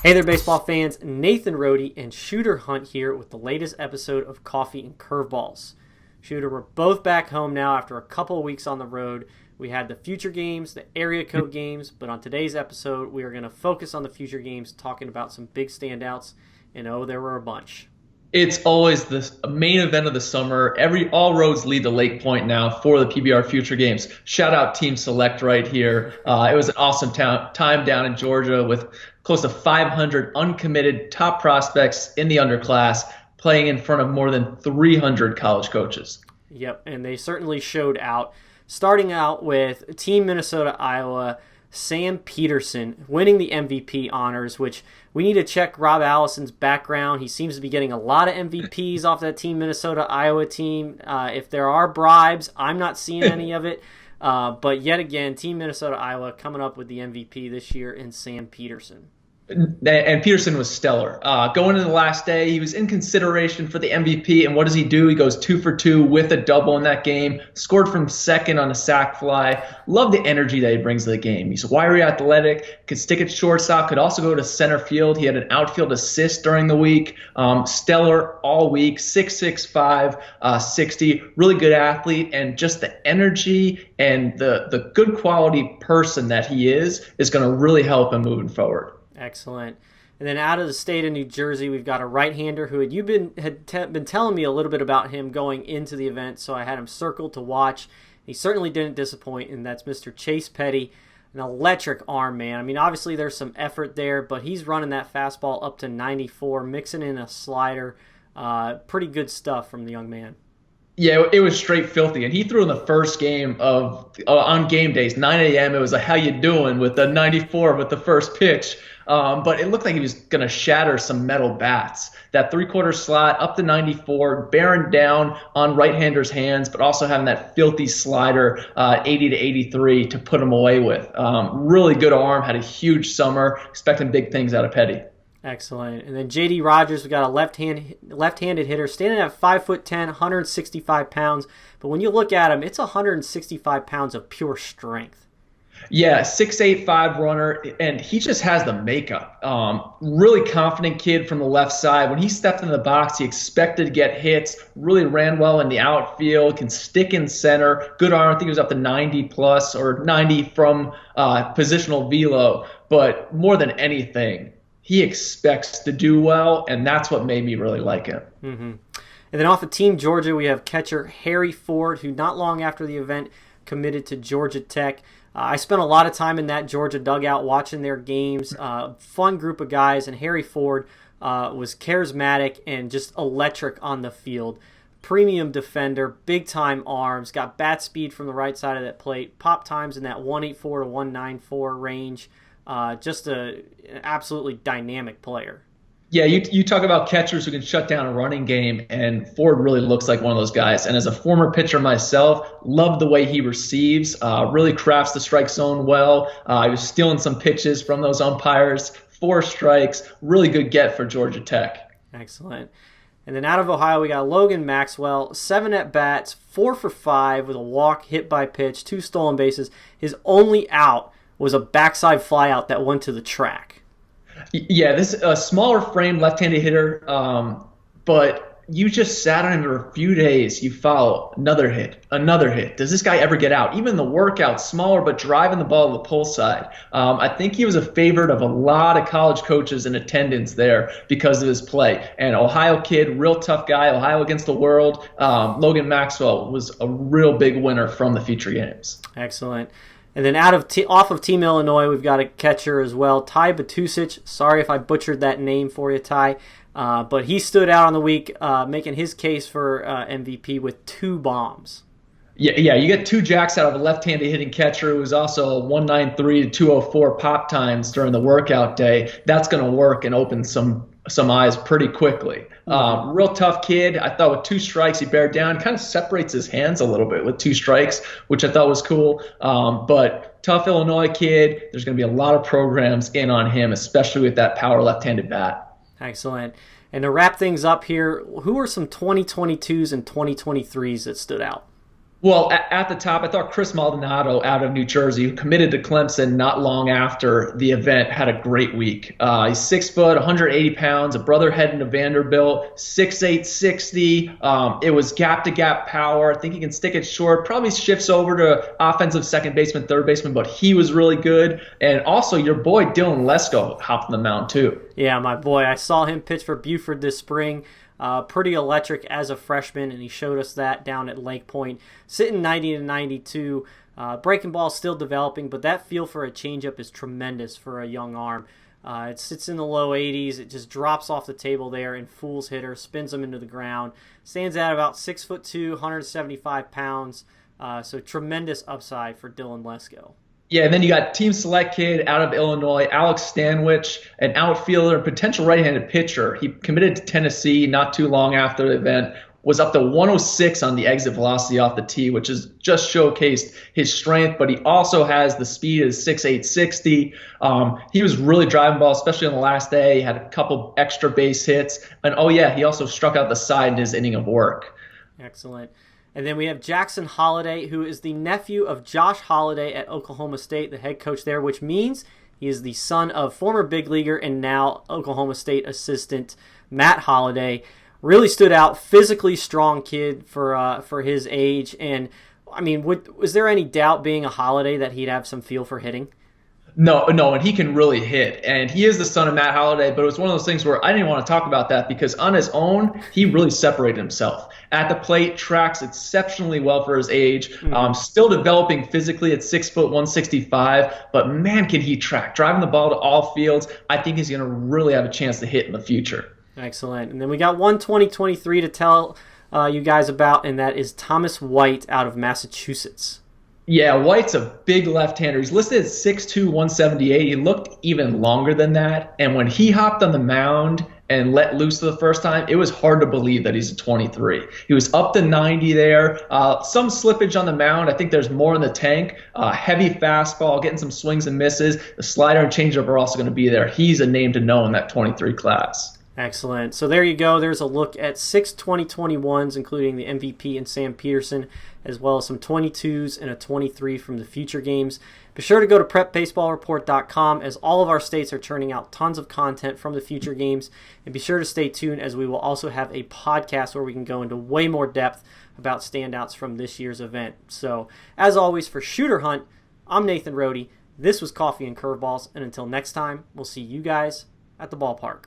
Hey there, baseball fans. Nathan Rohde and Shooter Hunt here with the latest episode of Coffee and Curveballs. Shooter, we're both back home now after a couple of weeks on the road. We had the future games, the area code games, but on today's episode, we are going to focus on the future games, talking about some big standouts, and there were a bunch. It's always the main event of the summer. All roads lead to Lake Point now for the PBR Future Games. Shout out Team Select right here. It was an awesome time down in Georgia with close to 500 uncommitted top prospects in the underclass playing in front of more than 300 college coaches. Yep, and they certainly showed out. Starting out with Team Minnesota Iowa, Sam Peterson winning the MVP honors, which we need to check Rob Allison's background. He seems to be getting a lot of MVPs off that Team Minnesota Iowa team. If there are bribes, I'm not seeing any of it. But yet again, Team Minnesota Iowa coming up with the MVP this year in Sam Peterson. And Peterson was stellar. Going into the last day, he was in consideration for the MVP. And what does he do? He goes 2 for 2 with a double in that game. Scored from second on a sac fly. Love the energy that he brings to the game. He's wiry, athletic, could stick at shortstop, could also go to center field. He had an outfield assist during the week. Stellar all week. 6'6", 60. Really good athlete. And just the energy and the good quality person that he is going to really help him moving forward. Excellent. And then out of the state of New Jersey, we've got a right-hander who you've been telling me a little bit about him going into the event, so I had him circled to watch. He certainly didn't disappoint, and that's Mr. Chase Petty, an electric arm, man. I mean, obviously there's some effort there, but he's running that fastball up to 94, mixing in a slider. Pretty good stuff from the young man. Yeah, it was straight filthy. And he threw in the first game on game days, 9 a.m. It was like, how you doing with the 94 with the first pitch. But it looked like he was going to shatter some metal bats. That three-quarter slot up to 94, bearing down on right-handers' hands, but also having that filthy slider, 80 to 83, to put him away with. Really good arm, had a huge summer, expecting big things out of Petty. Excellent. And then J.D. Rogers, we got a left-handed hitter standing at 5'10", 165 pounds. But when you look at him, it's 165 pounds of pure strength. Yeah, 6'8", runner, and he just has the makeup. Really confident kid from the left side. When he stepped in the box, he expected to get hits, really ran well in the outfield, can stick in center. Good arm. I think he was up to 90 plus or 90 from positional velo. But more than anything, he expects to do well, and that's what made me really like him. Mm-hmm. And then off of Team Georgia, we have catcher Harry Ford, who not long after the event committed to Georgia Tech. I spent a lot of time in that Georgia dugout watching their games. Fun group of guys, and Harry Ford was charismatic and just electric on the field. Premium defender, big-time arms, got bat speed from the right side of that plate, pop times in that 184 to 194 range. Just an absolutely dynamic player. Yeah, you talk about catchers who can shut down a running game, and Ford really looks like one of those guys. And as a former pitcher myself, love the way he receives, really crafts the strike zone well. He was stealing some pitches from those umpires, 4 strikes, really good get for Georgia Tech. Excellent. And then out of Ohio, we got Logan Maxwell, 7 at-bats, 4 for 5 with a walk, hit by pitch, 2 stolen bases. His only out was a backside flyout that went to the track. Yeah, this is a smaller frame left-handed hitter, but you just sat on him for a few days. You follow another hit. Does this guy ever get out? Even the workout, smaller but driving the ball to the pull side. I think he was a favorite of a lot of college coaches in attendance there because of his play. And Ohio kid, real tough guy, Ohio against the world. Logan Maxwell was a real big winner from the feature games. Excellent. And then off of Team Illinois, we've got a catcher as well, Ty Batusic. Sorry if I butchered that name for you, Ty. But he stood out on the week, making his case for MVP with 2 bombs. Yeah, you get 2 jacks out of a left-handed hitting catcher who was also a 193 to 204 pop times during the workout day. That's going to work and open some eyes pretty quickly. Real tough kid. I thought with 2 strikes, he bared down, kind of separates his hands a little bit with 2 strikes, which I thought was cool. But tough Illinois kid. There's going to be a lot of programs in on him, especially with that power left-handed bat. Excellent. And to wrap things up here, who are some 2022s and 2023s that stood out? Well, at the top, I thought Chris Maldonado out of New Jersey, who committed to Clemson not long after the event, had a great week. He's 6 foot, 180 pounds, a brother heading to Vanderbilt, 6'8", 60. It was gap-to-gap power. I think he can stick it short. Probably shifts over to offensive second baseman, third baseman, but he was really good. And also, your boy Dylan Lesko hopped on the mound too. Yeah, my boy. I saw him pitch for Buford this spring. Pretty electric as a freshman, and he showed us that down at Lake Point. Sitting 90 to 92. Breaking ball still developing, but that feel for a changeup is tremendous for a young arm. It sits in the low 80s. It just drops off the table there and fools hitters, spins them into the ground. Stands at about 6'2", 175 pounds. So tremendous upside for Dylan Lesko. Yeah, and then you got team select kid out of Illinois, Alex Stanwich, an outfielder, potential right-handed pitcher. He committed to Tennessee not too long after the event, was up to 106 on the exit velocity off the tee, which has just showcased his strength, but he also has the speed of 6'8", 60. He was really driving ball, especially on the last day. He had a couple extra base hits. And, oh, yeah, he also struck out the side in his inning of work. Excellent. And then we have Jackson Holliday, who is the nephew of Josh Holliday at Oklahoma State, the head coach there, which means he is the son of former big leaguer and now Oklahoma State assistant Matt Holliday. Really stood out, physically strong kid for his age. And, I mean, was there any doubt being a Holliday that he'd have some feel for hitting? No, and he can really hit. And he is the son of Matt Holliday, but it was one of those things where I didn't want to talk about that because on his own, he really separated himself. At the plate, tracks exceptionally well for his age. Still developing physically at 6 foot, 165, but man, can he track. Driving the ball to all fields, I think he's going to really have a chance to hit in the future. Excellent. And then we got one 2023 to tell you guys about, and that is Thomas White out of Massachusetts. Yeah, White's a big left-hander. He's listed at 6'2", 178. He looked even longer than that. And when he hopped on the mound and let loose for the first time, it was hard to believe that he's a 23. He was up to 90 there. Some slippage on the mound. I think there's more in the tank. Heavy fastball, getting some swings and misses. The slider and changeup are also going to be there. He's a name to know in that 23 class. Excellent. So there you go. There's a look at 6 2021s, including the MVP and Sam Peterson, as well as some 22s and a 23 from the future games. Be sure to go to prepbaseballreport.com as all of our states are churning out tons of content from the future games. And be sure to stay tuned as we will also have a podcast where we can go into way more depth about standouts from this year's event. So as always, for Shooter Hunt, I'm Nathan Rohde. This was Coffee and Curveballs. And until next time, we'll see you guys at the ballpark.